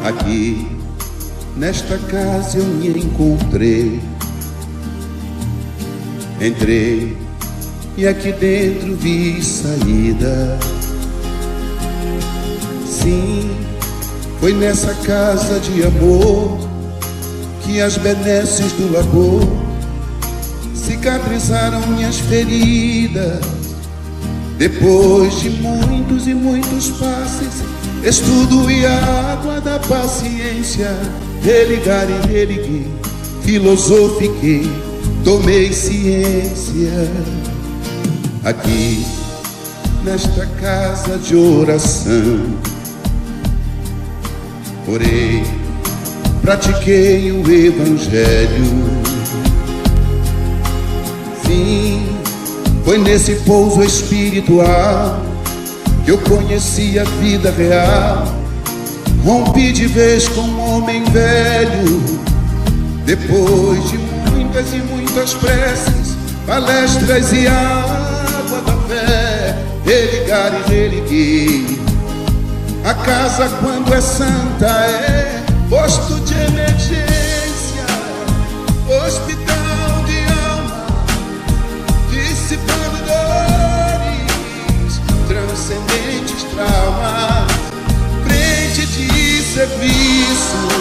Aqui, nesta casa eu me encontrei. Entrei e aqui dentro vi saída. Sim, foi nessa casa de amor que as benesses do labor cicatrizaram minhas feridas. Depois de muitos e muitos passes, estudo e a água da paciência, religar e religuei, filosofiquei, tomei ciência. Aqui, nesta casa de oração, orei, pratiquei o Evangelho. Sim, foi nesse pouso espiritual que eu conheci a vida real. Rompi de vez com um homem velho. Depois de muitas e muitas preces, palestras e água da fé, religar e religuei. A casa, quando é santa, é posto de emergência, hospital de alma, dissipando dores, transcendentes traumas, frente de serviços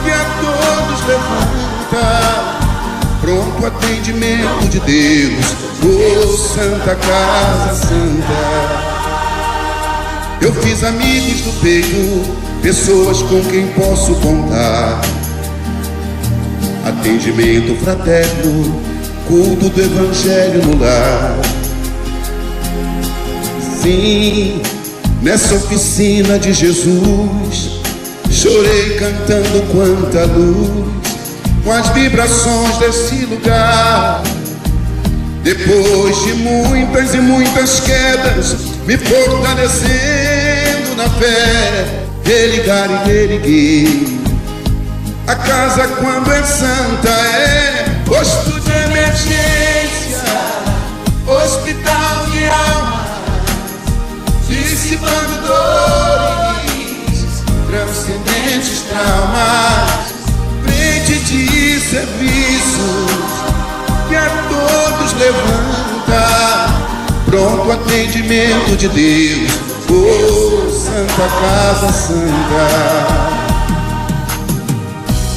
que a todos levanta, pronto atendimento de Deus, oh Santa Casa Santa. Eu fiz amigos do peito, pessoas com quem posso contar. Atendimento fraterno, culto do Evangelho no lar. Sim, nessa oficina de Jesus, chorei cantando quanta luz, com as vibrações desse lugar. Depois de muitas e muitas quedas, me fortalecendo na fé, religar e religuei. A casa, quando é santa, é posto de emergência, hospital de alma, dissipando dores, transcendentes traumas, frente de serviços que a todos levanta, pronto atendimento de Deus, oh Santa Casa Santa.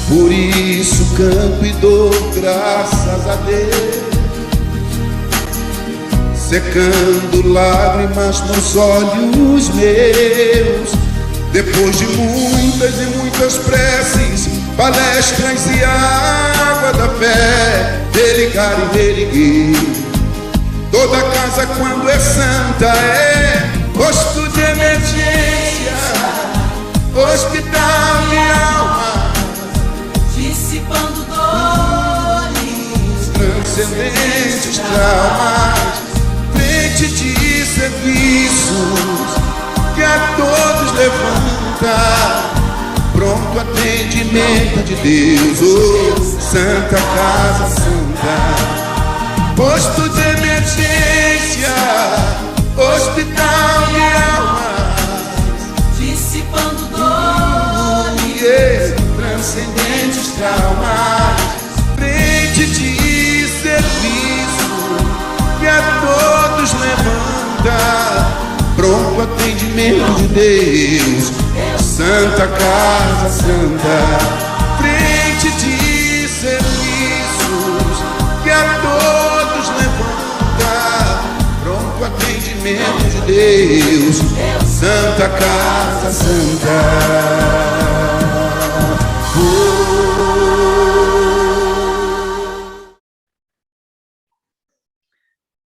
Por isso canto e dou graças a Deus, secando lágrimas nos olhos meus. Depois de muitas e muitas preces, palestras e água da fé, religar e religuei. Toda casa, quando é santa, é posto de emergência, hospital de alma, dissipando dores, transcendentes traumas, frente de serviços que a todos levanta, pronto atendimento de Deus, oh Santa Casa Santa. Posto de emergência, hospital de almas, dissipando dores, transcendentes traumas, frente de serviço que a todos levanta, pronto atendimento de Deus, Santa Casa Santa. Frente de serviços que a todos levanta, pronto atendimento de Deus, Santa Casa Santa.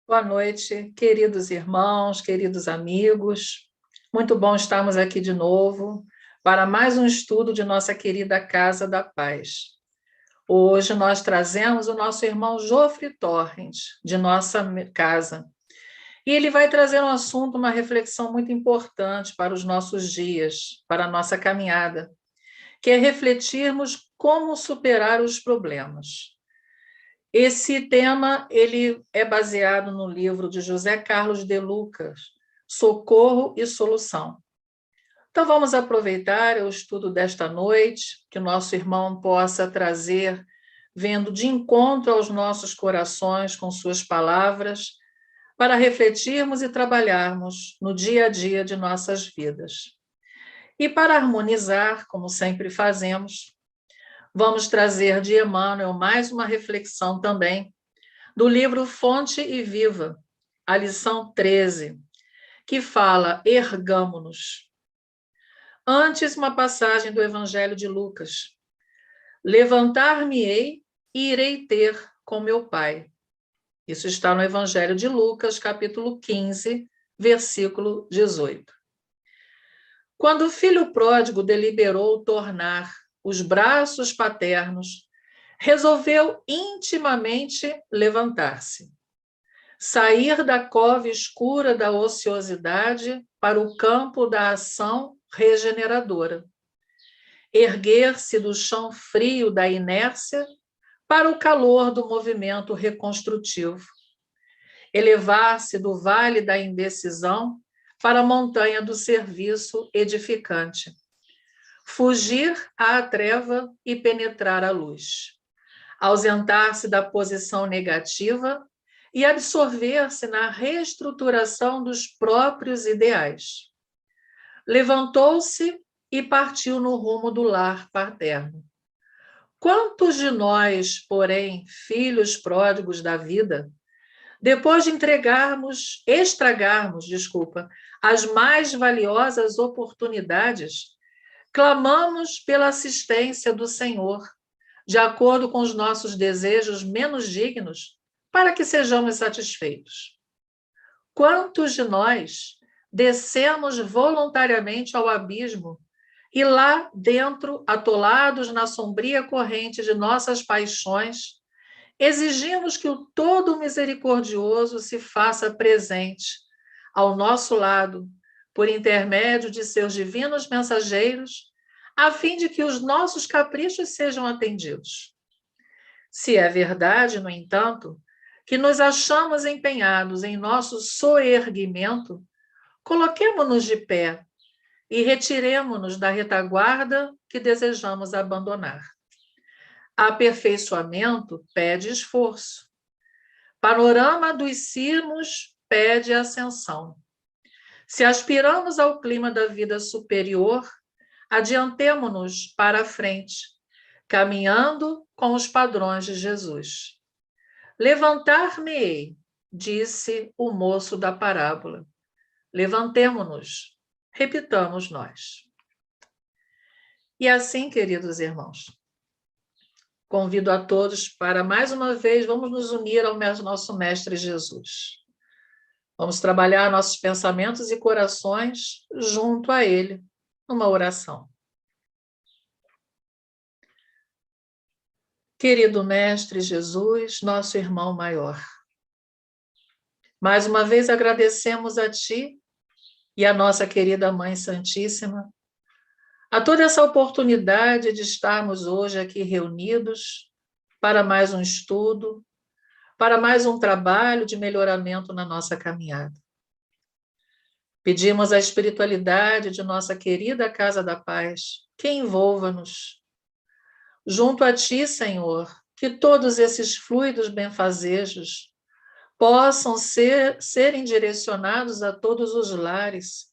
Boa noite, queridos irmãos, queridos amigos. Muito bom estarmos aqui de novo para mais um estudo de nossa querida Casa da Paz. Hoje nós trazemos o nosso irmão Jofre Torrens, de nossa casa. E ele vai trazer um assunto, uma reflexão muito importante para os nossos dias, para a nossa caminhada, que é refletirmos como superar os problemas. Esse tema ele é baseado no livro de José Carlos de Lucas, socorro e solução. Então, vamos aproveitar o estudo desta noite, que o nosso irmão possa trazer, vendo de encontro aos nossos corações com suas palavras, para refletirmos e trabalharmos no dia a dia de nossas vidas. E para harmonizar, como sempre fazemos, vamos trazer de Emmanuel mais uma reflexão também, do livro Fonte e Viva, a lição 13, que fala: ergamo-nos. Antes, uma passagem do Evangelho de Lucas: levantar-me-ei e irei ter com meu Pai. Isso está no Evangelho de Lucas, capítulo 15, versículo 18. Quando o filho pródigo deliberou tornar os braços paternos, resolveu intimamente levantar-se, sair da cova escura da ociosidade para o campo da ação regeneradora, erguer-se do chão frio da inércia para o calor do movimento reconstrutivo, elevar-se do vale da indecisão para a montanha do serviço edificante, fugir à treva e penetrar a luz, ausentar-se da posição negativa e absorver-se na reestruturação dos próprios ideais. Levantou-se e partiu no rumo do lar paterno. Quantos de nós, porém, filhos pródigos da vida, depois de estragarmos, as mais valiosas oportunidades, clamamos pela assistência do Senhor, de acordo com os nossos desejos menos dignos, para que sejamos satisfeitos? Quantos de nós descemos voluntariamente ao abismo e lá dentro, atolados na sombria corrente de nossas paixões, exigimos que o Todo Misericordioso se faça presente ao nosso lado, por intermédio de seus divinos mensageiros, a fim de que os nossos caprichos sejam atendidos? Se é verdade, no entanto, que nos achamos empenhados em nosso soerguimento, coloquemo-nos de pé e retiremo-nos da retaguarda que desejamos abandonar. Aperfeiçoamento pede esforço. Panorama dos cimos pede ascensão. Se aspiramos ao clima da vida superior, adiantemo-nos para a frente, caminhando com os padrões de Jesus. Levantar-me-ei, disse o moço da parábola. Levantemo-nos, repitamos nós. E assim, queridos irmãos, convido a todos para, mais uma vez, vamos nos unir ao nosso Mestre Jesus. Vamos trabalhar nossos pensamentos e corações junto a Ele, numa oração. Querido Mestre Jesus, nosso irmão maior, mais uma vez agradecemos a Ti e a nossa querida Mãe Santíssima a toda essa oportunidade de estarmos hoje aqui reunidos para mais um estudo, para mais um trabalho de melhoramento na nossa caminhada. Pedimos a espiritualidade de nossa querida Casa da Paz, que envolva-nos. Junto a Ti, Senhor, que todos esses fluidos benfazejos possam serem direcionados a todos os lares,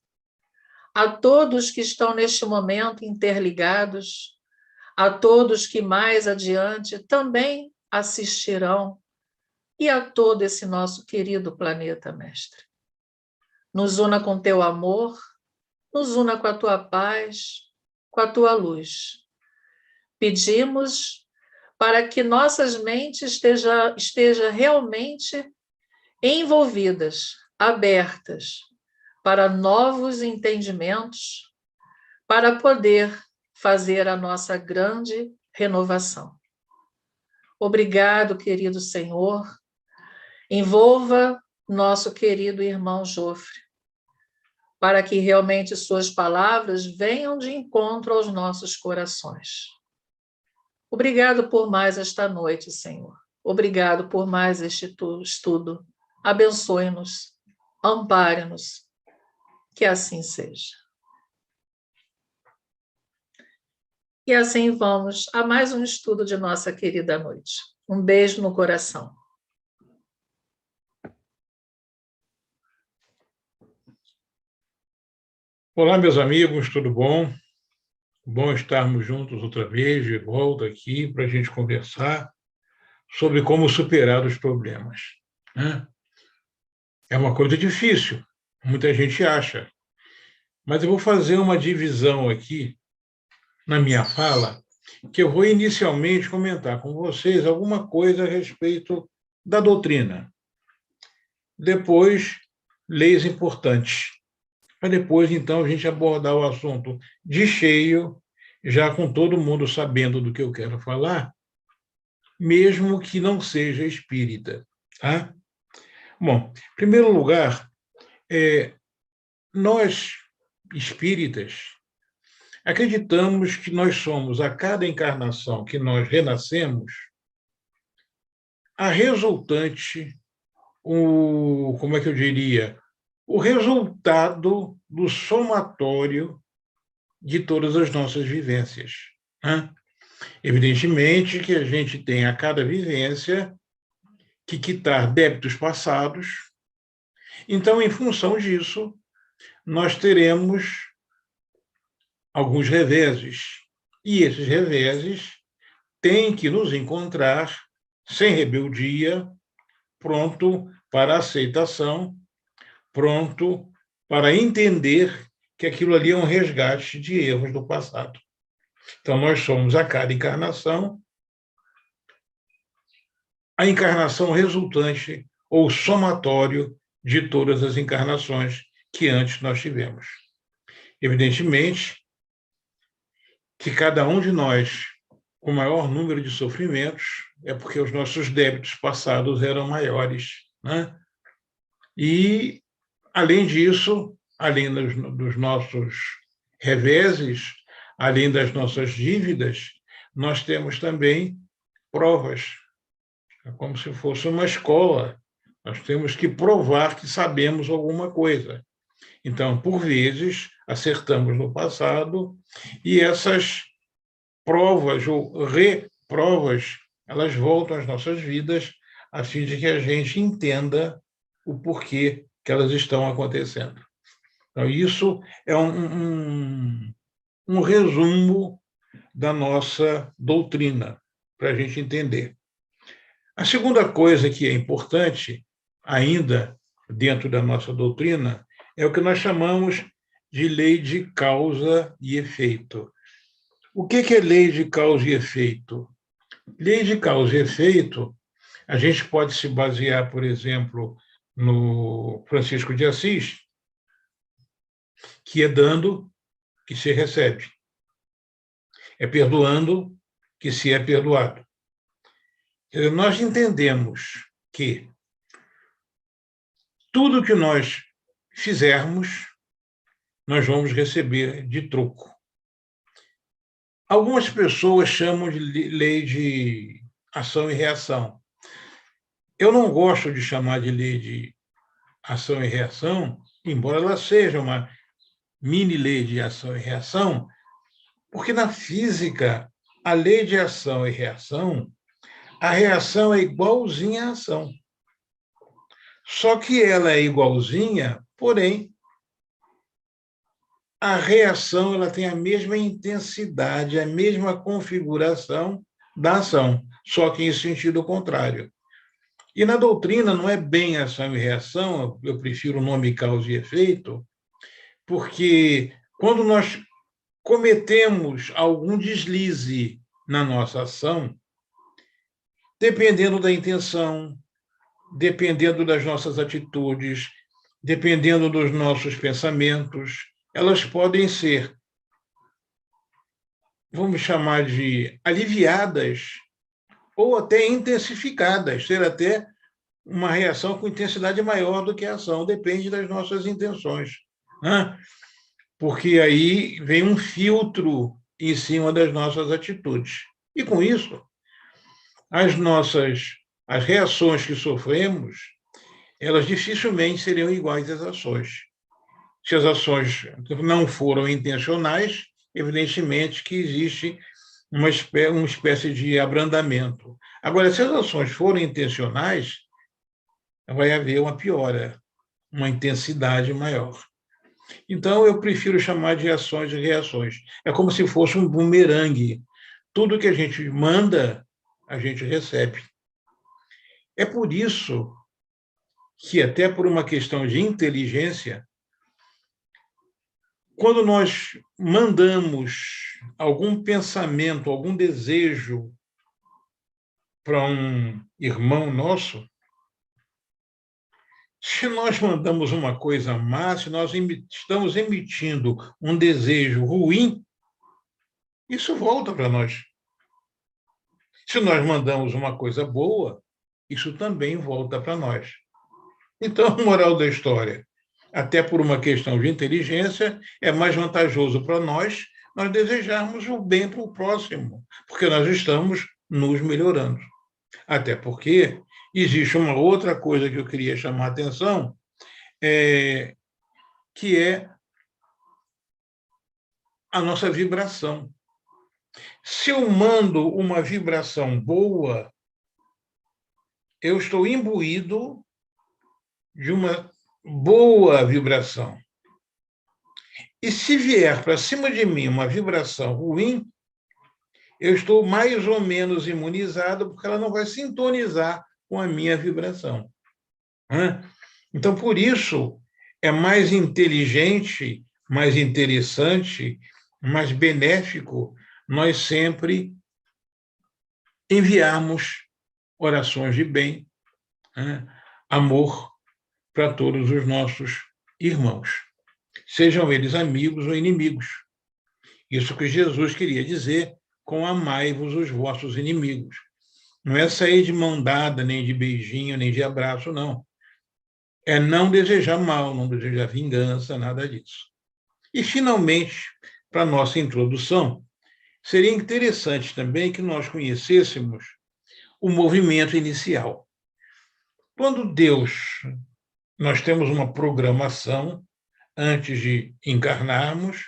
a todos que estão neste momento interligados, a todos que mais adiante também assistirão, e a todo esse nosso querido planeta, Mestre. Nos una com Teu amor, nos una com a Tua paz, com a Tua luz. Pedimos para que nossas mentes estejam realmente envolvidas, abertas para novos entendimentos, para poder fazer a nossa grande renovação. Obrigado, querido Senhor. Envolva nosso querido irmão Jofre, para que realmente suas palavras venham de encontro aos nossos corações. Obrigado por mais esta noite, Senhor. Obrigado por mais este estudo. Abençoe-nos, ampare-nos Que assim seja. E assim vamos a mais um estudo de nossa querida noite. Um beijo no coração. Olá, meus amigos, tudo bom? Bom estarmos juntos outra vez, de volta aqui, para a gente conversar sobre como superar os problemas, né? É uma coisa difícil, muita gente acha, mas eu vou fazer uma divisão aqui na minha fala, que eu vou inicialmente comentar com vocês alguma coisa a respeito da doutrina. Depois, leis importantes. Para depois, então, a gente abordar o assunto de cheio, já com todo mundo sabendo do que eu quero falar, mesmo que não seja espírita. Tá? Bom, em primeiro lugar, nós, espíritas, acreditamos que nós somos, a cada encarnação que nós renascemos, a resultante, como é que eu diria, o resultado do somatório de todas as nossas vivências, né? Evidentemente que a gente tem a cada vivência que quitar débitos passados, então, em função disso, nós teremos alguns reveses, e esses reveses têm que nos encontrar sem rebeldia, pronto para a aceitação, pronto para entender que aquilo ali é um resgate de erros do passado. Então, nós somos, a cada encarnação, a encarnação resultante ou somatório de todas as encarnações que antes nós tivemos. Evidentemente que cada um de nós, com maior número de sofrimentos, é porque os nossos débitos passados eram maiores, né? E, além disso, além dos nossos reveses, além das nossas dívidas, nós temos também provas. É como se fosse uma escola. Nós temos que provar que sabemos alguma coisa. Então, por vezes, acertamos no passado e essas provas ou reprovas, elas voltam às nossas vidas a fim de que a gente entenda o porquê que elas estão acontecendo. Então, isso é um resumo da nossa doutrina, para a gente entender. A segunda coisa que é importante, ainda dentro da nossa doutrina, é o que nós chamamos de lei de causa e efeito. O que é lei de causa e efeito? Lei de causa e efeito, a gente pode se basear, por exemplo, no Francisco de Assis, que é dando que se recebe. É perdoando que se é perdoado. Nós entendemos que tudo que nós fizermos, nós vamos receber de troco. Algumas pessoas chamam de lei de ação e reação. Eu não gosto de chamar de lei de ação e reação, embora ela seja uma mini lei de ação e reação, porque na física, a lei de ação e reação, a reação é igualzinha à ação. Só que ela é igualzinha, porém, a reação ela tem a mesma intensidade, a mesma configuração da ação, só que em sentido contrário. E na doutrina não é bem ação e reação, eu prefiro o nome causa e efeito, porque quando nós cometemos algum deslize na nossa ação, dependendo da intenção, dependendo das nossas atitudes, dependendo dos nossos pensamentos, elas podem ser, vamos chamar de aliviadas ou até intensificadas, ser até uma reação com intensidade maior do que a ação, depende das nossas intenções, né? Porque aí vem um filtro em cima das nossas atitudes. E com isso, as reações que sofremos, elas dificilmente seriam iguais às ações. Se as ações não foram intencionais, evidentemente que existe uma espécie de abrandamento. Agora, se as ações forem intencionais, vai haver uma piora, uma intensidade maior. Então, eu prefiro chamar de ações e reações. É como se fosse um bumerangue. Tudo que a gente manda, a gente recebe. É por isso que, até por uma questão de inteligência, quando nós mandamos algum pensamento, algum desejo para um irmão nosso, se nós mandamos uma coisa má, se nós estamos emitindo um desejo ruim, isso volta para nós. Se nós mandamos uma coisa boa, isso também volta para nós. Então, moral da história, até por uma questão de inteligência, é mais vantajoso para nós desejarmos o bem para o próximo, porque nós estamos nos melhorando. Até porque existe uma outra coisa que eu queria chamar a atenção, que é a nossa vibração. Se eu mando uma vibração boa, eu estou imbuído de uma boa vibração. E se vier para cima de mim uma vibração ruim, eu estou mais ou menos imunizado, porque ela não vai sintonizar com a minha vibração. Então, por isso, é mais inteligente, mais interessante, mais benéfico nós sempre enviarmos orações de bem, amor para todos os nossos irmãos, sejam eles amigos ou inimigos. Isso que Jesus queria dizer com amai-vos os vossos inimigos. Não é sair de mão dada, nem de beijinho, nem de abraço, não. É não desejar mal, não desejar vingança, nada disso. E, finalmente, para a nossa introdução, seria interessante também que nós conhecêssemos o movimento inicial. Quando nós temos uma programação antes de encarnarmos,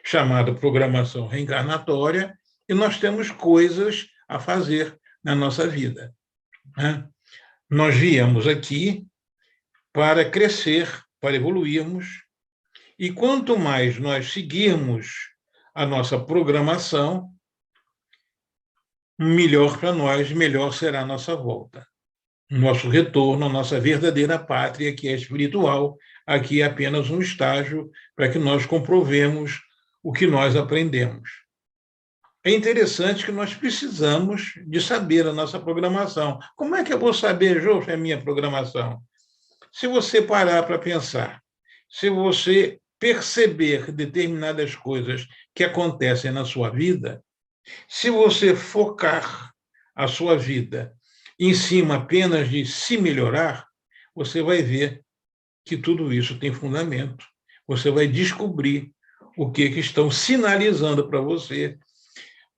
chamada programação reencarnatória, e nós temos coisas a fazer na nossa vida. Nós viemos aqui para crescer, para evoluirmos, e quanto mais nós seguirmos a nossa programação, melhor para nós, melhor será a nossa volta. Nosso retorno à nossa verdadeira pátria, que é espiritual, aqui é apenas um estágio para que nós comprovemos o que nós aprendemos. É interessante que nós precisamos de saber a nossa programação. Como é que eu vou saber, Jô, a minha programação? Se você parar para pensar, se você perceber determinadas coisas que acontecem na sua vida, se você focar a sua vida em cima apenas de se melhorar, você vai ver que tudo isso tem fundamento. Você vai descobrir o que estão sinalizando para você,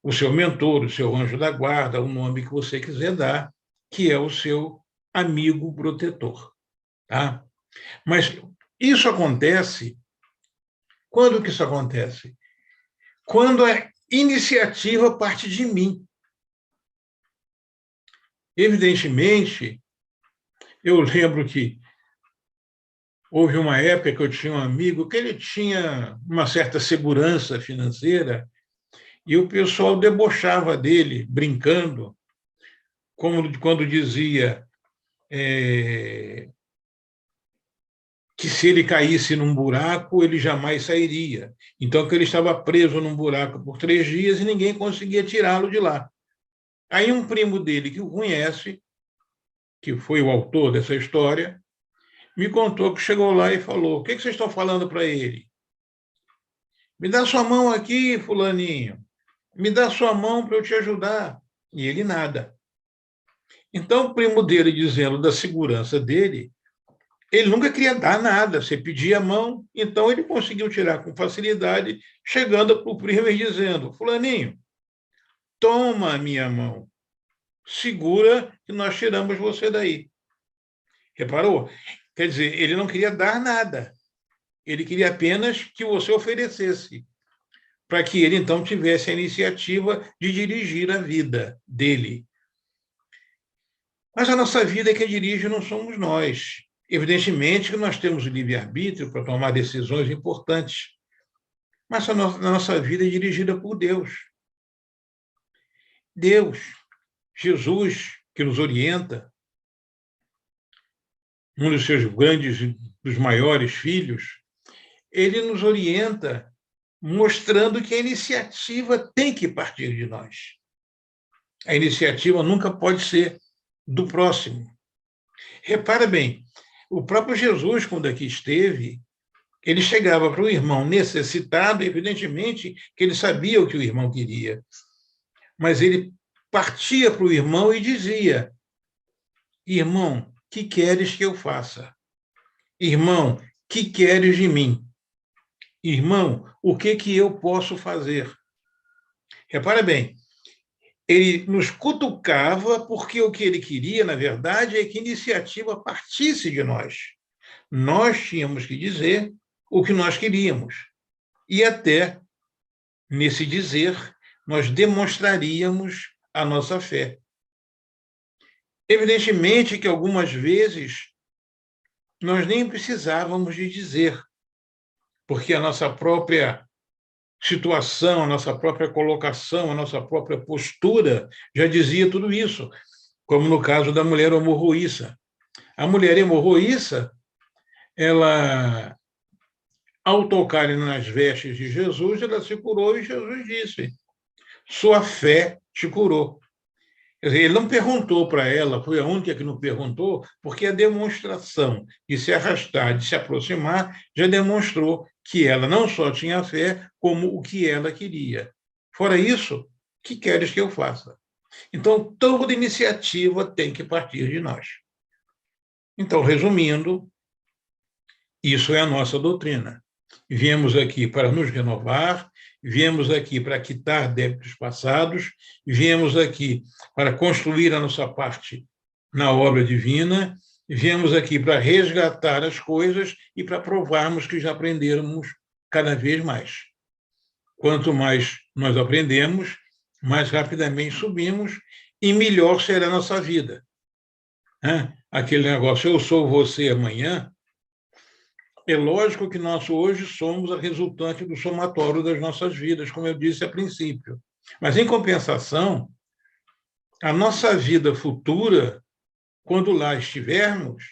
o seu mentor, o seu anjo da guarda, o nome que você quiser dar, que é o seu amigo protetor. Tá? Mas isso acontece... Quando que isso acontece? Quando a iniciativa parte de mim. Evidentemente, eu lembro que houve uma época que eu tinha um amigo que ele tinha uma certa segurança financeira e o pessoal debochava dele, brincando, como quando dizia que se ele caísse num buraco, ele jamais sairia. Então, que ele estava preso num buraco por 3 dias e ninguém conseguia tirá-lo de lá. Aí um primo dele, que o conhece, que foi o autor dessa história, me contou que chegou lá e falou: o que vocês estão falando para ele? Me dá sua mão aqui, fulaninho. Me dá sua mão para eu te ajudar. E ele nada. Então, o primo dele, dizendo da segurança dele, ele nunca queria dar nada. Você pedia a mão, então ele conseguiu tirar com facilidade, chegando para o primo e dizendo: fulaninho, toma a minha mão, segura que nós tiramos você daí. Reparou? Quer dizer, ele não queria dar nada. Ele queria apenas que você oferecesse, para que ele, então, tivesse a iniciativa de dirigir a vida dele. Mas a nossa vida quem dirige não somos nós. Evidentemente que nós temos o livre-arbítrio para tomar decisões importantes, mas a nossa vida é dirigida por Deus. Deus, Jesus, que nos orienta, um dos seus grandes, dos maiores filhos, ele nos orienta mostrando que a iniciativa tem que partir de nós. A iniciativa nunca pode ser do próximo. Repara bem, o próprio Jesus, quando aqui esteve, ele chegava para o irmão necessitado, evidentemente que ele sabia o que o irmão queria, mas ele partia para o irmão e dizia: irmão, que queres que eu faça? Irmão, que queres de mim? Irmão, o que eu posso fazer? Repara bem, ele nos cutucava porque o que ele queria, na verdade, é que a iniciativa partisse de nós. Nós tínhamos que dizer o que nós queríamos. E até, nesse dizer, nós demonstraríamos a nossa fé. Evidentemente que algumas vezes nós nem precisávamos de dizer, porque a nossa própria situação, a nossa própria colocação, a nossa própria postura já dizia tudo isso, como no caso da mulher hemorroíça. A mulher hemorroíça, ela, ao tocar nas vestes de Jesus, ela se curou e Jesus disse: sua fé te curou. Quer dizer, ele não perguntou para ela, foi a única que não perguntou, porque a demonstração de se arrastar, de se aproximar, já demonstrou que ela não só tinha fé, como o que ela queria. Fora isso, o que queres que eu faça? Então, toda iniciativa tem que partir de nós. Então, resumindo, isso é a nossa doutrina. Viemos aqui para nos renovar, viemos aqui para quitar débitos passados, viemos aqui para construir a nossa parte na obra divina, viemos aqui para resgatar as coisas e para provarmos que já aprendemos cada vez mais. Quanto mais nós aprendemos, mais rapidamente subimos e melhor será a nossa vida. Aquele negócio, eu sou você amanhã, é lógico que nós hoje somos a resultante do somatório das nossas vidas, como eu disse a princípio. Mas, em compensação, a nossa vida futura, quando lá estivermos,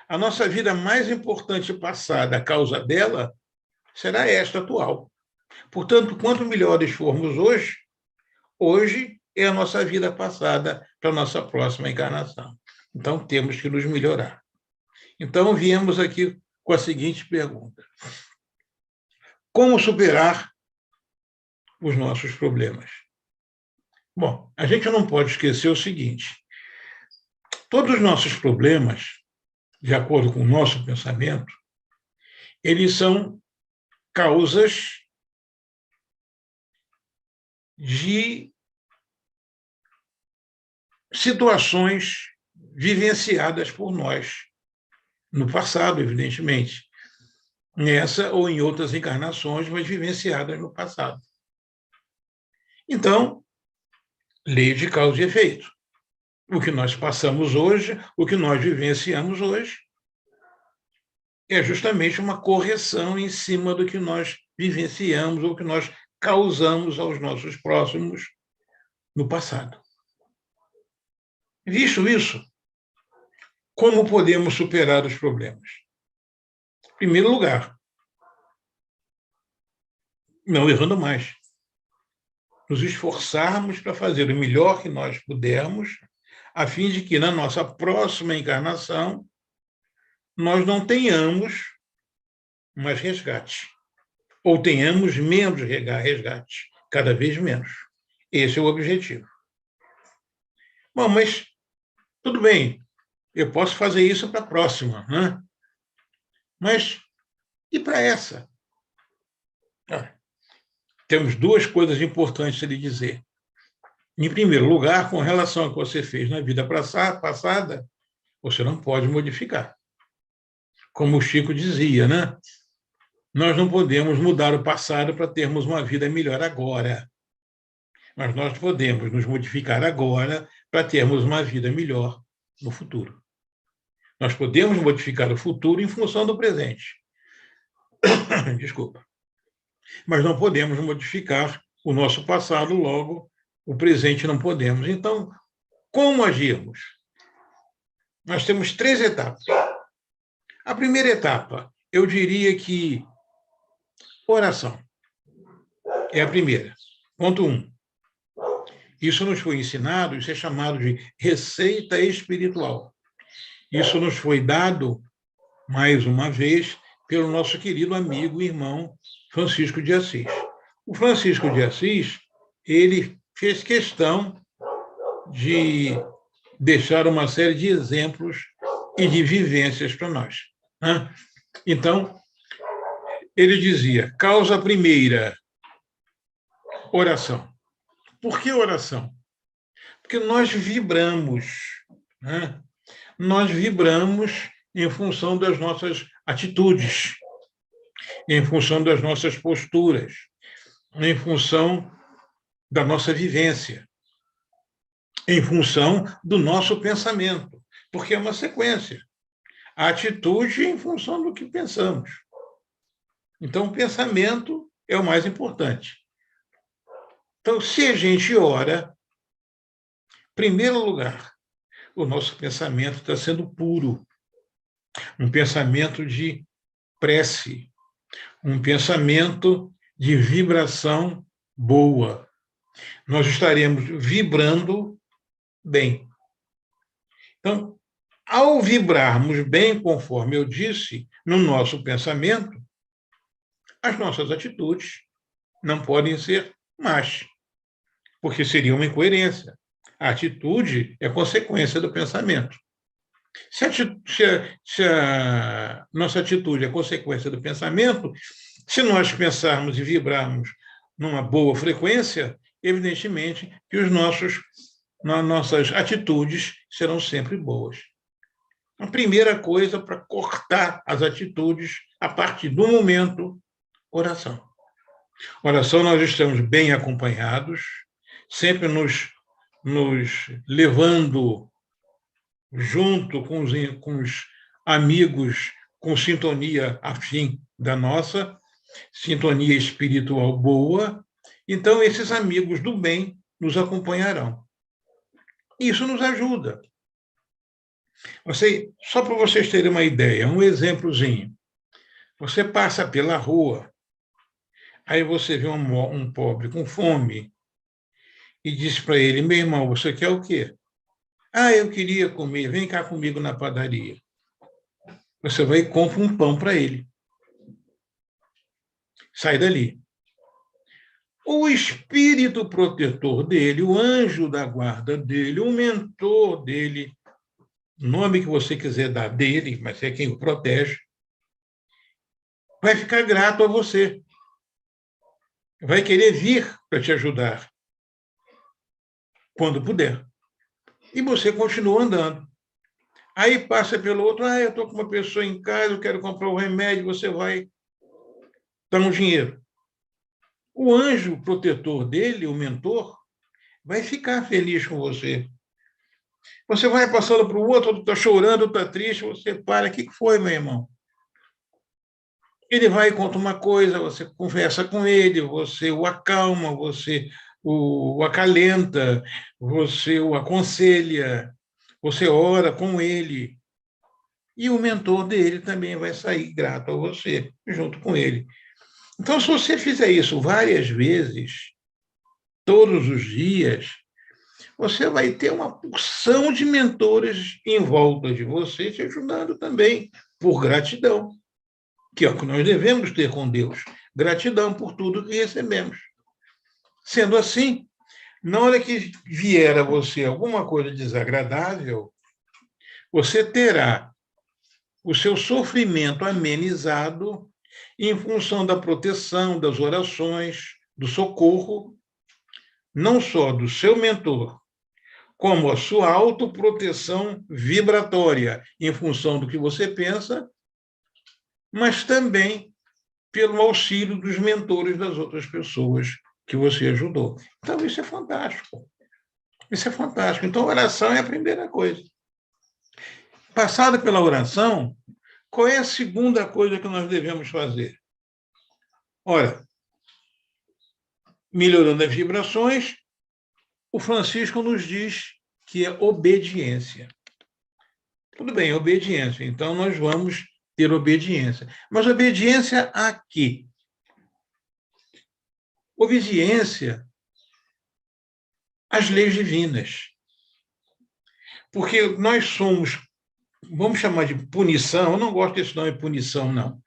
a nossa vida mais importante passada, a causa dela, será esta atual. Portanto, quanto melhores formos hoje, hoje é a nossa vida passada para a nossa próxima encarnação. Então, temos que nos melhorar. Então, viemos aqui com a seguinte pergunta: como superar os nossos problemas? Bom, a gente não pode esquecer o seguinte: todos os nossos problemas, de acordo com o nosso pensamento, eles são causas de situações vivenciadas por nós no passado, evidentemente, nessa ou em outras encarnações, mas vivenciadas no passado. Então, lei de causa e efeito. O que nós passamos hoje, o que nós vivenciamos hoje, é justamente uma correção em cima do que nós vivenciamos ou que nós causamos aos nossos próximos no passado. Visto isso, como podemos superar os problemas? Em primeiro lugar, não errando mais. Nos esforçarmos para fazer o melhor que nós pudermos, a fim de que, na nossa próxima encarnação, nós não tenhamos mais resgate, ou tenhamos menos resgate, cada vez menos. Esse é o objetivo. Bom, mas tudo bem, eu posso fazer isso para a próxima, né? Mas e para essa? Temos duas coisas importantes a lhe dizer. Em primeiro lugar, com relação ao que você fez na vida passada, você não pode modificar. Como o Chico dizia, né? Nós não podemos mudar o passado para termos uma vida melhor agora. Mas nós podemos nos modificar agora para termos uma vida melhor no futuro. Nós podemos modificar o futuro em função do presente. Desculpa. Mas não podemos modificar o nosso passado, logo, o presente não podemos. Então, como agirmos? Nós temos 3 etapas. A primeira etapa, eu diria que oração é a primeira. Ponto 1. Isso nos foi ensinado, isso é chamado de receita espiritual. Isso nos foi dado, mais uma vez, pelo nosso querido amigo e irmão Francisco de Assis. O Francisco de Assis, ele fez questão de deixar uma série de exemplos e de vivências para nós. Então, ele dizia, causa primeira, oração. Por que oração? Porque nós vibramos. Nós vibramos em função das nossas atitudes, em função das nossas posturas, em função da nossa vivência, em função do nosso pensamento, porque é uma sequência. A atitude em função do que pensamos. Então, o pensamento é o mais importante. Então, se a gente ora, em primeiro lugar, o nosso pensamento está sendo puro. Um pensamento de prece, um pensamento de vibração boa. Nós estaremos vibrando bem. Então, ao vibrarmos bem, conforme eu disse, no nosso pensamento, as nossas atitudes não podem ser más, porque seria uma incoerência. A atitude é consequência do pensamento. Se a nossa atitude é consequência do pensamento, se nós pensarmos e vibrarmos numa boa frequência, evidentemente que nossas atitudes serão sempre boas. A primeira coisa para cortar as atitudes, a partir do momento, oração. Oração, nós estamos bem acompanhados, sempre nos levando junto com os amigos com sintonia afim da nossa, sintonia espiritual boa. Então, esses amigos do bem nos acompanharão. Isso nos ajuda. Só para vocês terem uma ideia, um exemplozinho. Você passa pela rua, aí você vê um pobre com fome e diz para ele, meu irmão, você quer o quê? Eu queria comer, vem cá comigo na padaria. Você vai e compra um pão para ele. Sai dali. O espírito protetor dele, o anjo da guarda dele, o mentor dele, nome que você quiser dar dele, mas é quem o protege, vai ficar grato a você. Vai querer vir para te ajudar, quando puder. E você continua andando. Aí passa pelo outro, eu estou com uma pessoa em casa, eu quero comprar um remédio, você vai dar um dinheiro. O anjo protetor dele, o mentor, vai ficar feliz com você. Você vai passando para o outro está chorando, está triste, você para, o que foi, meu irmão? Ele vai e conta uma coisa, você conversa com ele, você o acalma, você o acalenta, você o aconselha, você ora com ele. E o mentor dele também vai sair grato a você, junto com ele. Então, se você fizer isso várias vezes, todos os dias, você vai ter uma porção de mentores em volta de você, te ajudando também, por gratidão, que é o que nós devemos ter com Deus. Gratidão por tudo que recebemos. Sendo assim, na hora que vier a você alguma coisa desagradável, você terá o seu sofrimento amenizado em função da proteção, das orações, do socorro, não só do seu mentor, como a sua autoproteção vibratória em função do que você pensa, mas também pelo auxílio dos mentores das outras pessoas que você ajudou. Então, isso é fantástico. Isso é fantástico. Então, a oração é a primeira coisa. Passada pela oração, qual é a segunda coisa que nós devemos fazer? Olha, melhorando as vibrações, o Francisco nos diz que é obediência. Tudo bem, obediência. Então, nós vamos ter obediência. Mas obediência a quê? Obediência às leis divinas. Porque nós somos, vamos chamar de punição, eu não gosto desse nome punição, não.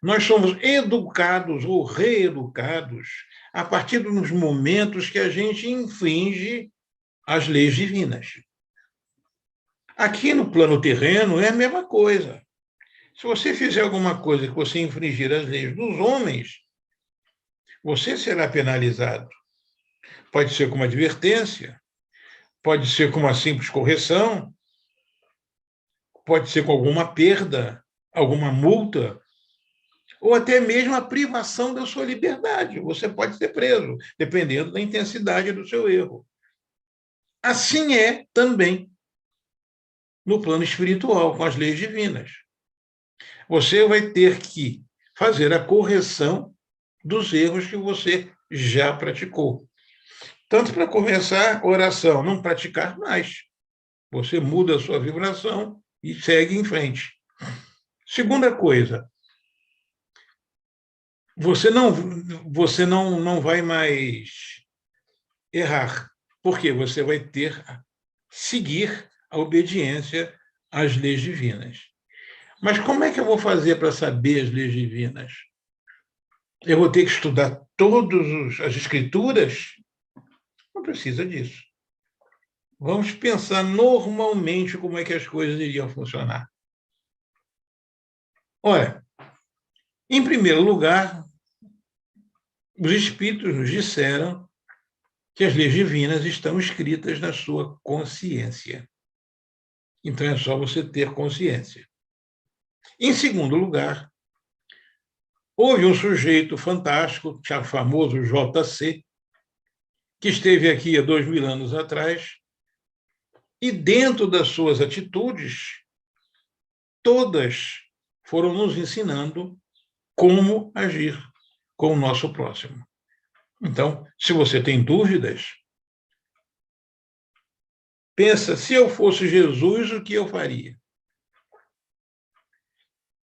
Nós somos educados ou reeducados a partir dos momentos que a gente infringe as leis divinas. Aqui no plano terreno é a mesma coisa. Se você fizer alguma coisa que você infringir as leis dos homens, você será penalizado. Pode ser com uma advertência, pode ser com uma simples correção, pode ser com alguma perda, alguma multa, ou até mesmo a privação da sua liberdade. Você pode ser preso, dependendo da intensidade do seu erro. Assim é também no plano espiritual, com as leis divinas. Você vai ter que fazer a correção dos erros que você já praticou. Tanto para começar a oração, não praticar mais. Você muda a sua vibração e segue em frente. Segunda coisa, você não vai mais errar, porque você vai seguir a obediência às leis divinas. Mas como é que eu vou fazer para saber as leis divinas? Eu vou ter que estudar todas as escrituras? Não precisa disso. Vamos pensar normalmente como é que as coisas iriam funcionar. Olha, em primeiro lugar, os espíritos nos disseram que as leis divinas estão escritas na sua consciência. Então é só você ter consciência. Em segundo lugar, houve um sujeito fantástico, famoso JC, que esteve aqui há 2000 anos atrás, e dentro das suas atitudes, todas foram nos ensinando como agir com o nosso próximo. Então, se você tem dúvidas, pensa, se eu fosse Jesus, o que eu faria?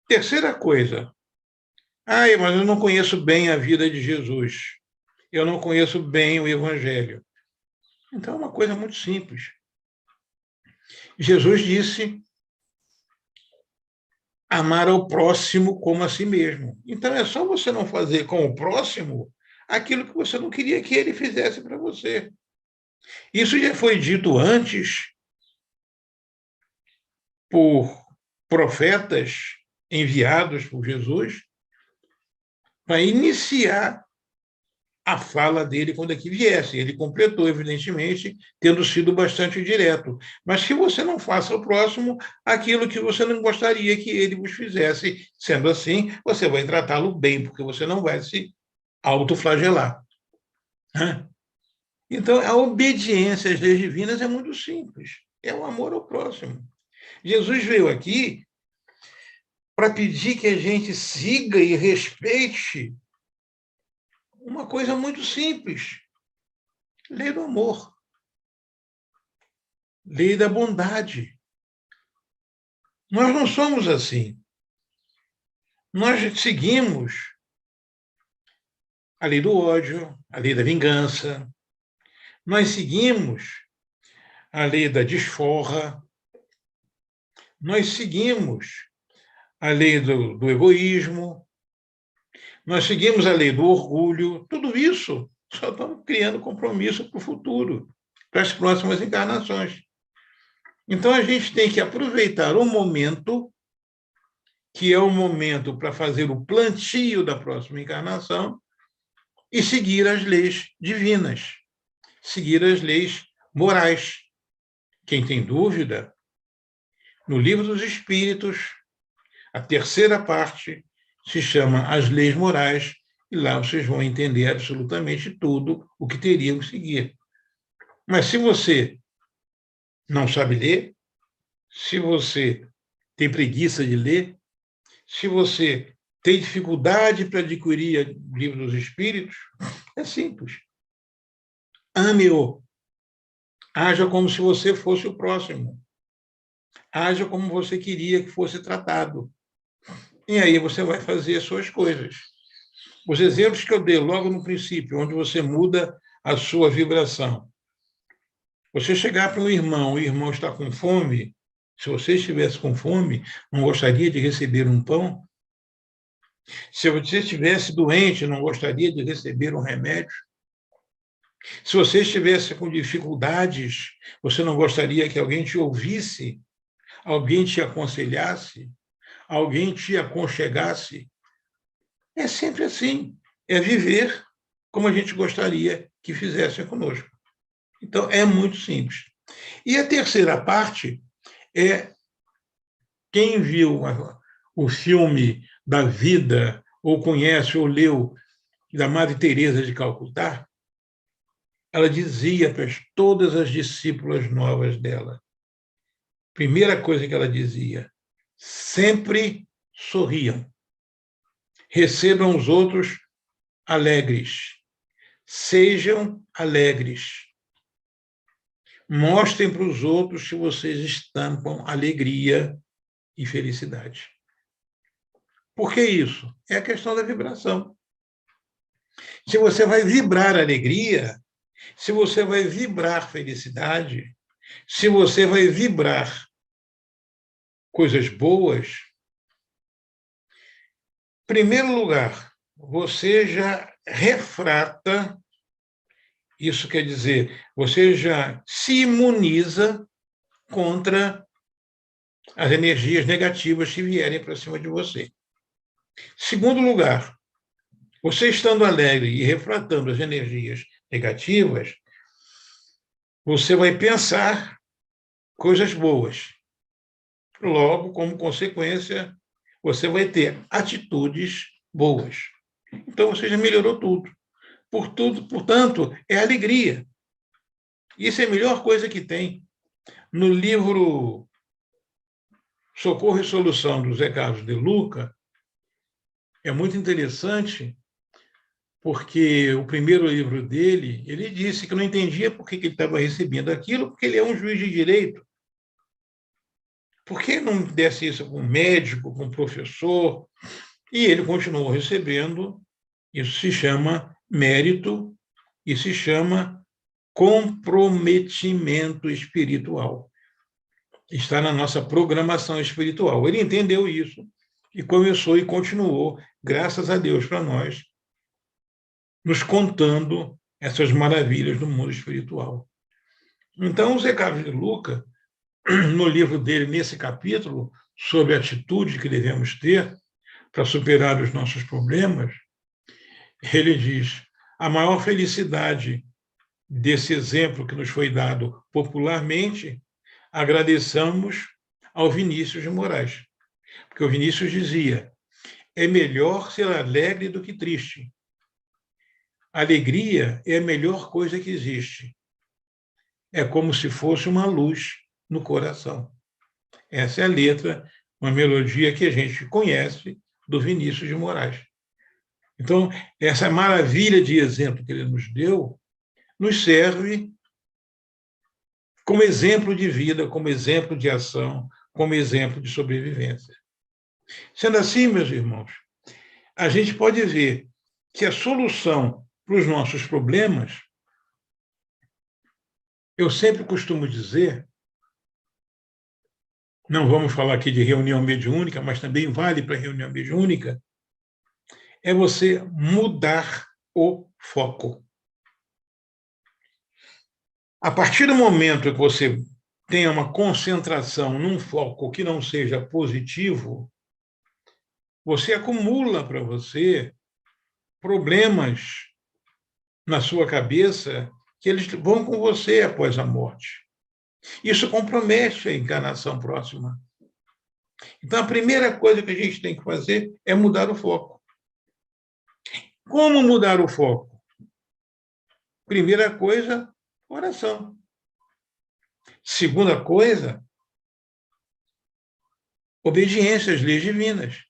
Terceira coisa, mas eu não conheço bem a vida de Jesus. Eu não conheço bem o Evangelho. Então, é uma coisa muito simples. Jesus disse amar ao próximo como a si mesmo. Então, é só você não fazer com o próximo aquilo que você não queria que ele fizesse para você. Isso já foi dito antes por profetas enviados por Jesus para iniciar a fala dele quando aqui viesse. Ele completou, evidentemente, tendo sido bastante direto. Mas que você não faça ao próximo aquilo que você não gostaria que ele vos fizesse. Sendo assim, você vai tratá-lo bem, porque você não vai se autoflagelar. Então, a obediência às leis divinas é muito simples. É o amor ao próximo. Jesus veio aqui para pedir que a gente siga e respeite uma coisa muito simples. Lei do amor. Lei da bondade. Nós não somos assim. Nós seguimos a lei do ódio, a lei da vingança. Nós seguimos a lei da desforra. Nós seguimos a lei do egoísmo. Nós seguimos a lei do orgulho. Tudo isso só estamos criando compromisso para o futuro, para as próximas encarnações. Então, a gente tem que aproveitar o momento, que é o momento para fazer o plantio da próxima encarnação, e seguir as leis divinas, seguir as leis morais. Quem tem dúvida, no Livro dos Espíritos, a terceira parte, se chama As Leis Morais, e lá vocês vão entender absolutamente tudo o que teriam que seguir. Mas se você não sabe ler, se você tem preguiça de ler, se você tem dificuldade para adquirir o Livro dos Espíritos, é simples. Ame-o. Haja como se você fosse o próximo. Haja como você queria que fosse tratado. E aí você vai fazer as suas coisas. Os exemplos que eu dei logo no princípio, onde você muda a sua vibração. Você chegar para um irmão, o irmão está com fome, se você estivesse com fome, não gostaria de receber um pão? Se você estivesse doente, não gostaria de receber um remédio? Se você estivesse com dificuldades, você não gostaria que alguém te ouvisse, alguém te aconselhasse, alguém te aconchegasse? É sempre assim. É viver como a gente gostaria que fizessem conosco. Então, é muito simples. E a terceira parte é quem viu o filme da vida, ou conhece, ou leu, da Madre Teresa de Calcutá, ela dizia para todas as discípulas novas dela, primeira coisa que ela dizia, sempre sorriam, recebam os outros alegres, sejam alegres, mostrem para os outros que vocês estampam alegria e felicidade. Por que isso? É a questão da vibração. Se você vai vibrar alegria, se você vai vibrar felicidade, se você vai vibrar coisas boas, em primeiro lugar, você já refrata, isso quer dizer, você já se imuniza contra as energias negativas que vierem para cima de você. Segundo lugar, você estando alegre e refratando as energias negativas, você vai pensar coisas boas. Logo, como consequência, você vai ter atitudes boas. Então, você já melhorou tudo. Portanto, é alegria. Isso é a melhor coisa que tem. No livro Socorro e Solução, do Zé Carlos de Luca, é muito interessante, porque o primeiro livro dele, ele disse que não entendia por que ele estava recebendo aquilo, porque ele é um juiz de direito. Por que não desse isso com um médico, com um professor? E ele continuou recebendo. Isso se chama mérito e se chama comprometimento espiritual. Está na nossa programação espiritual. Ele entendeu isso e começou e continuou, graças a Deus para nós, nos contando essas maravilhas do mundo espiritual. Então, o Zé Carlos de Luca, no livro dele, nesse capítulo, sobre a atitude que devemos ter para superar os nossos problemas, ele diz, a maior felicidade desse exemplo que nos foi dado popularmente, agradeçamos ao Vinícius de Moraes. Porque o Vinícius dizia, é melhor ser alegre do que triste. A alegria é a melhor coisa que existe. É como se fosse uma luz no coração. Essa é a letra, uma melodia que a gente conhece do Vinícius de Moraes. Então, essa maravilha de exemplo que ele nos deu nos serve como exemplo de vida, como exemplo de ação, como exemplo de sobrevivência. Sendo assim, meus irmãos, a gente pode ver que a solução para os nossos problemas, eu sempre costumo dizer, não vamos falar aqui de reunião mediúnica, mas também vale para reunião mediúnica, é você mudar o foco. A partir do momento que você tenha uma concentração num foco que não seja positivo, você acumula para você problemas na sua cabeça que eles vão com você após a morte. Isso compromete a encarnação próxima. Então, a primeira coisa que a gente tem que fazer é mudar o foco. Como mudar o foco? Primeira coisa, oração. Segunda coisa, obediência às leis divinas.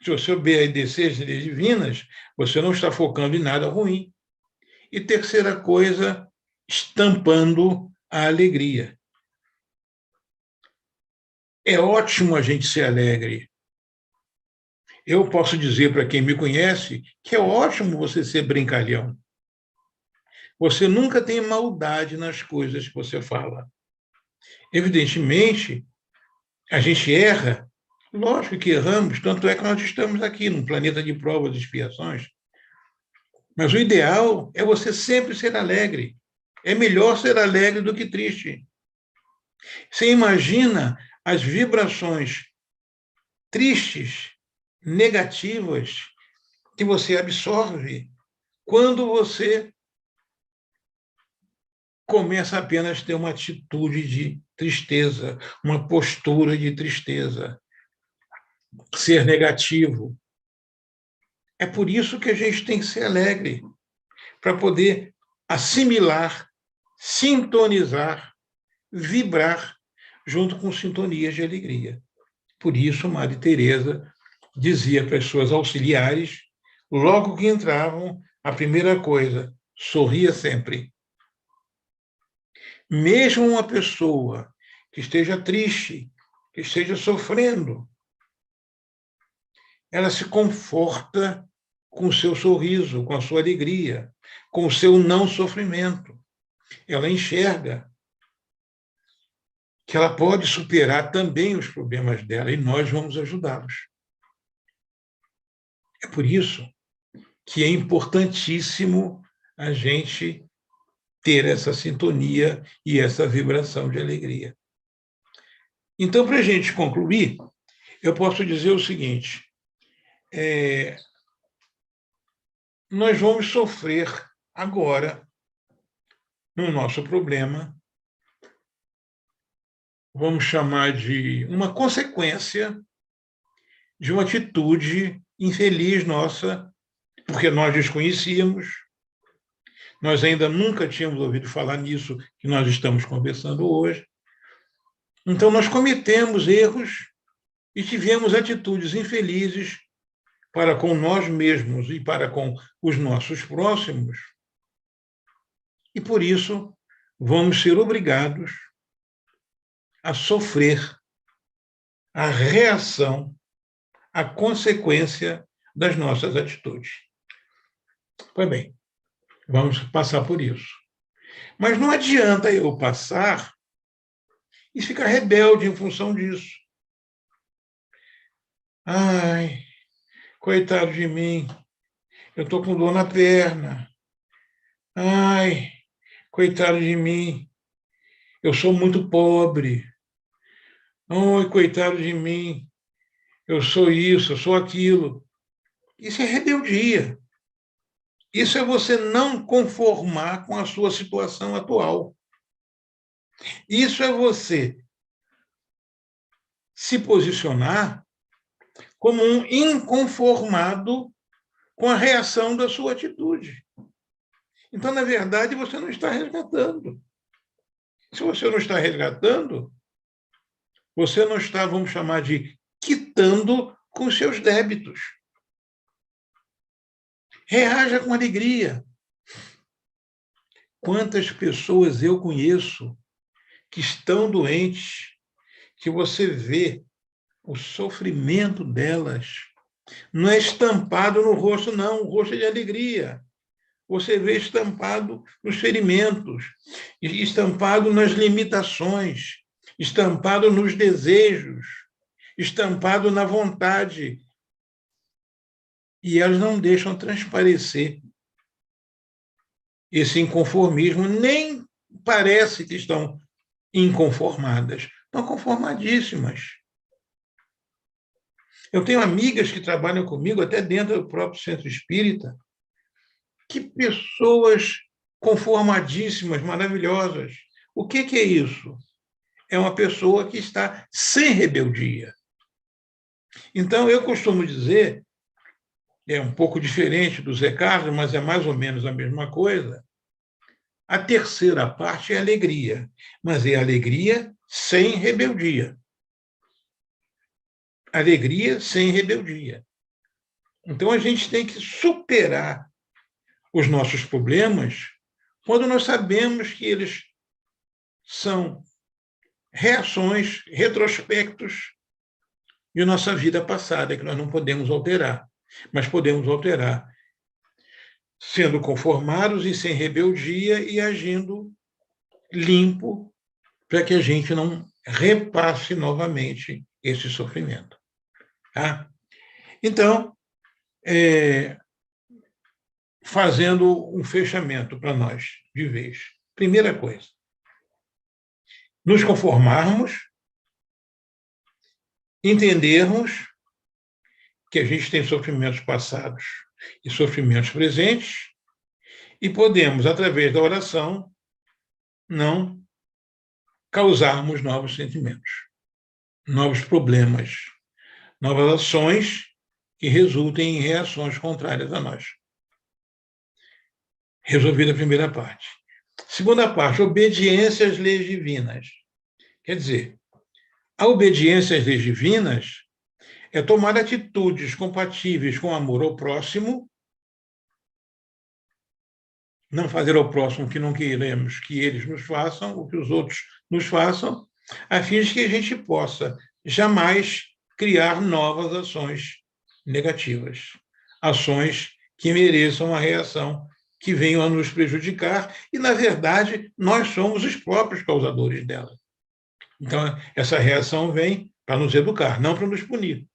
Se você obedecer às leis divinas, você não está focando em nada ruim. E terceira coisa, estampando a alegria. É ótimo a gente ser alegre. Eu posso dizer para quem me conhece que é ótimo você ser brincalhão. Você nunca tem maldade nas coisas que você fala. Evidentemente, a gente erra. Lógico que erramos, tanto é que nós estamos aqui num planeta de provas e expiações. Mas o ideal é você sempre ser alegre. É melhor ser alegre do que triste. Você imagina as vibrações tristes, negativas, que você absorve quando você começa apenas a ter uma atitude de tristeza, uma postura de tristeza, ser negativo. É por isso que a gente tem que ser alegre, para poder assimilar, sintonizar, vibrar junto com sintonias de alegria. Por isso, Madre Teresa dizia para as suas auxiliares, logo que entravam, a primeira coisa, sorria sempre. Mesmo uma pessoa que esteja triste, que esteja sofrendo, ela se conforta com o seu sorriso, com a sua alegria, com o seu não sofrimento. Ela enxerga que ela pode superar também os problemas dela e nós vamos ajudá-los. É por isso que é importantíssimo a gente ter essa sintonia e essa vibração de alegria. Então, para a gente concluir, eu posso dizer o seguinte, nós vamos sofrer agora, no nosso problema, vamos chamar de uma consequência de uma atitude infeliz nossa, porque nós desconhecíamos, nós ainda nunca tínhamos ouvido falar nisso que nós estamos conversando hoje. Então, nós cometemos erros e tivemos atitudes infelizes para com nós mesmos e para com os nossos próximos. E, por isso, vamos ser obrigados a sofrer a reação, a consequência das nossas atitudes. Pois bem, vamos passar por isso. Mas não adianta eu passar e ficar rebelde em função disso. Ai, coitado de mim, eu estou com dor na perna. Ai, coitado de mim, eu sou muito pobre. Ai, coitado de mim, eu sou isso, eu sou aquilo. Isso é rebeldia. Isso é você não conformar com a sua situação atual. Isso é você se posicionar como um inconformado com a reação da sua atitude. Então, na verdade, você não está resgatando. Se você não está resgatando, você não está, vamos chamar de, quitando com os seus débitos. Reaja com alegria. Quantas pessoas eu conheço que estão doentes, que você vê o sofrimento delas, não é estampado no rosto, não, o rosto é de alegria. Você vê estampado nos ferimentos, estampado nas limitações, estampado nos desejos, estampado na vontade. E elas não deixam transparecer esse inconformismo, nem parece que estão inconformadas, estão conformadíssimas. Eu tenho amigas que trabalham comigo, até dentro do próprio centro espírita, que pessoas conformadíssimas, maravilhosas. O que é isso? É uma pessoa que está sem rebeldia. Então, eu costumo dizer, é um pouco diferente do Zé Carlos, mas é mais ou menos a mesma coisa, a terceira parte é alegria, mas é alegria sem rebeldia. Alegria sem rebeldia. Então, a gente tem que superar os nossos problemas quando nós sabemos que eles são reações, retrospectos de nossa vida passada, que nós não podemos alterar, mas podemos alterar sendo conformados e sem rebeldia e agindo limpo para que a gente não repasse novamente esse sofrimento. Tá? Então, fazendo um fechamento para nós, de vez. Primeira coisa, nos conformarmos, entendermos que a gente tem sofrimentos passados e sofrimentos presentes e podemos, através da oração, não causarmos novos sentimentos, novos problemas, novas ações que resultem em reações contrárias a nós. Resolvida a primeira parte. Segunda parte, obediência às leis divinas. Quer dizer, a obediência às leis divinas é tomar atitudes compatíveis com o amor ao próximo, não fazer ao próximo o que não queremos que eles nos façam, o que os outros nos façam, a fim de que a gente possa jamais criar novas ações negativas, ações que mereçam uma reação que venham a nos prejudicar, e, na verdade, nós somos os próprios causadores dela. Então, essa reação vem para nos educar, não para nos punir.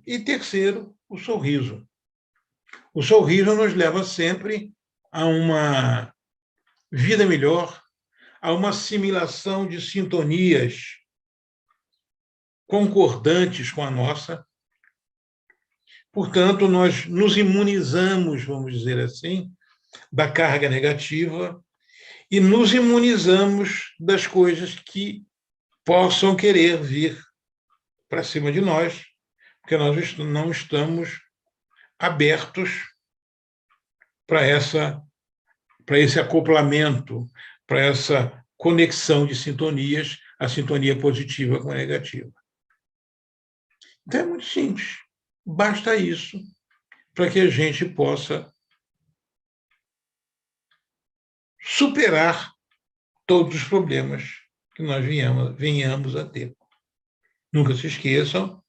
E terceiro, o sorriso. O sorriso nos leva sempre a uma vida melhor, a uma assimilação de sintonias concordantes com a nossa. Portanto, nós nos imunizamos, vamos dizer assim, da carga negativa e nos imunizamos das coisas que possam querer vir para cima de nós, porque nós não estamos abertos para esse acoplamento, para essa conexão de sintonias, a sintonia positiva com a negativa. Então é muito simples. Basta isso para que a gente possa superar todos os problemas que nós venhamos a ter. Nunca se esqueçam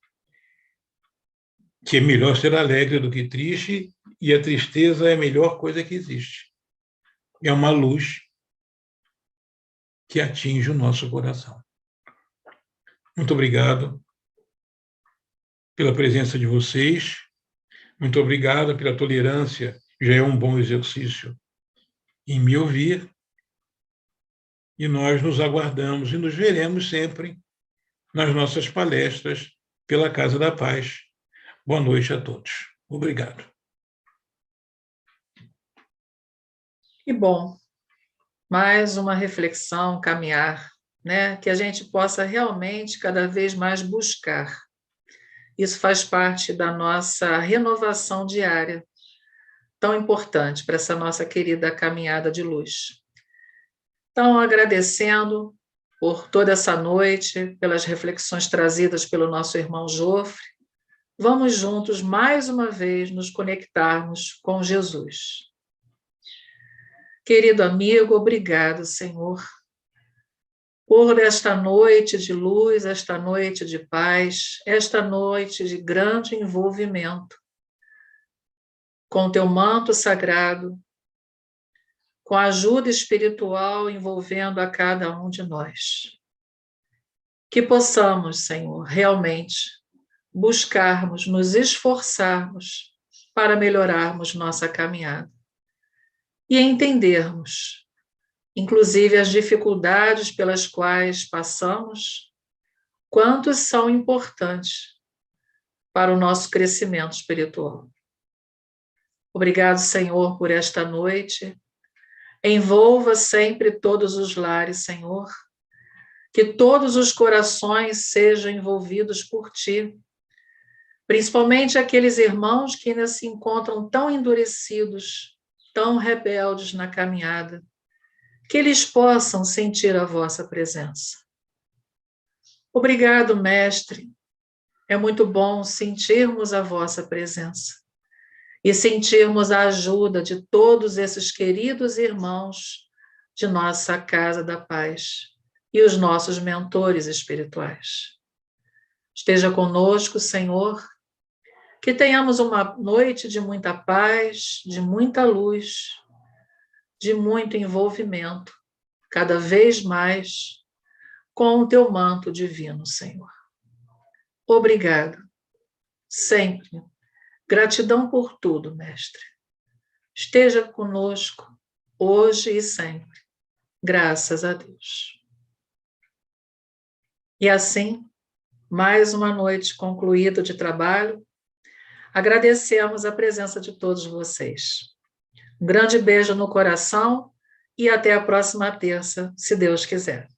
que é melhor ser alegre do que triste, e a tristeza é a melhor coisa que existe. É uma luz que atinge o nosso coração. Muito obrigado pela presença de vocês. Muito obrigado pela tolerância, já é um bom exercício em me ouvir. E nós nos aguardamos e nos veremos sempre nas nossas palestras pela Casa da Paz. Boa noite a todos. Obrigado. Que bom. Mais uma reflexão, caminhar, né? Que a gente possa realmente cada vez mais buscar. Isso faz parte da nossa renovação diária, tão importante para essa nossa querida caminhada de luz. Então, agradecendo por toda essa noite, pelas reflexões trazidas pelo nosso irmão Jofre, vamos juntos, mais uma vez, nos conectarmos com Jesus. Querido amigo, obrigado, Senhor, por esta noite de luz, esta noite de paz, esta noite de grande envolvimento com teu manto sagrado, com a ajuda espiritual envolvendo a cada um de nós. Que possamos, Senhor, realmente buscarmos, nos esforçarmos para melhorarmos nossa caminhada e entendermos, inclusive as dificuldades pelas quais passamos, quanto são importantes para o nosso crescimento espiritual. Obrigado, Senhor, por esta noite. Envolva sempre todos os lares, Senhor, que todos os corações sejam envolvidos por Ti, principalmente aqueles irmãos que ainda se encontram tão endurecidos, tão rebeldes na caminhada, que eles possam sentir a vossa presença. Obrigado, Mestre. É muito bom sentirmos a vossa presença e sentirmos a ajuda de todos esses queridos irmãos de nossa Casa da Paz e os nossos mentores espirituais. Esteja conosco, Senhor, que tenhamos uma noite de muita paz, de muita luz, de muito envolvimento, cada vez mais com o teu manto divino, Senhor. Obrigado, sempre. Gratidão por tudo, Mestre. Esteja conosco, hoje e sempre. Graças a Deus. E assim, mais uma noite concluída de trabalho, agradecemos a presença de todos vocês. Um grande beijo no coração e até a próxima terça, se Deus quiser.